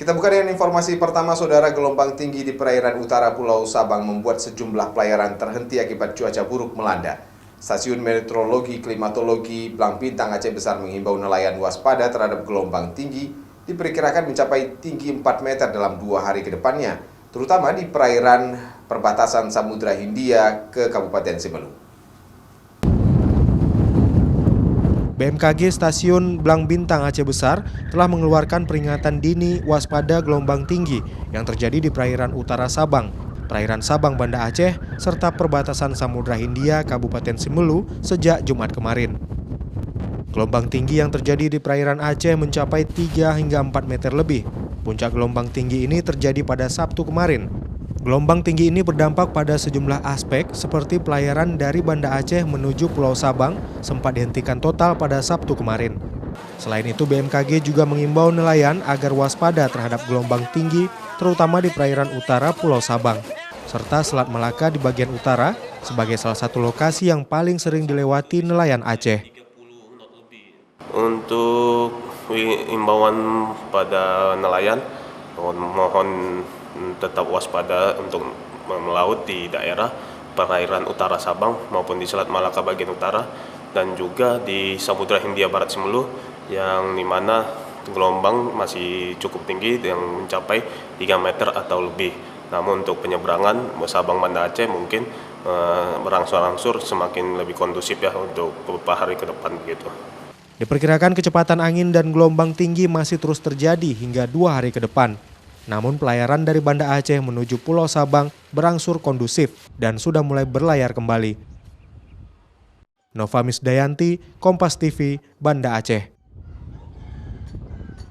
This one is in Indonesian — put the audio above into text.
Kita buka dengan informasi pertama, saudara. Gelombang tinggi di perairan utara Pulau Sabang membuat sejumlah pelayaran terhenti akibat cuaca buruk melanda. Stasiun Meteorologi Klimatologi Blang Bintang Aceh Besar menghimbau nelayan waspada terhadap gelombang tinggi diperkirakan mencapai tinggi 4 meter dalam 2 hari ke depannya, terutama di perairan perbatasan Samudra Hindia ke Kabupaten Simelu. BMKG Stasiun Blang Bintang Aceh Besar telah mengeluarkan peringatan dini waspada gelombang tinggi yang terjadi di perairan utara Sabang, perairan Sabang Banda Aceh, serta perbatasan Samudra Hindia Kabupaten Simelu sejak Jumat kemarin. Gelombang tinggi yang terjadi di perairan Aceh mencapai 3 hingga 4 meter lebih. Puncak gelombang tinggi ini terjadi pada Sabtu kemarin. Gelombang tinggi ini berdampak pada sejumlah aspek seperti pelayaran dari Banda Aceh menuju Pulau Sabang sempat dihentikan total pada Sabtu kemarin. Selain itu, BMKG juga mengimbau nelayan agar waspada terhadap gelombang tinggi terutama di perairan utara Pulau Sabang, serta Selat Melaka di bagian utara sebagai salah satu lokasi yang paling sering dilewati nelayan Aceh. Untuk imbauan pada nelayan, mohon tetap waspada untuk melaut di daerah perairan utara Sabang maupun di Selat Malaka bagian utara dan juga di Samudra Hindia Barat Simelu yang dimana gelombang masih cukup tinggi yang mencapai 3 meter atau lebih. Namun untuk penyeberangan Sabang Banda Aceh mungkin berangsur-angsur semakin lebih kondusif ya untuk beberapa hari ke depan begitu. Diperkirakan kecepatan angin dan gelombang tinggi masih terus terjadi hingga 2 hari ke depan. Namun pelayaran dari Banda Aceh menuju Pulau Sabang berangsur kondusif dan sudah mulai berlayar kembali. Nova Misdayanti, Kompas TV, Banda Aceh.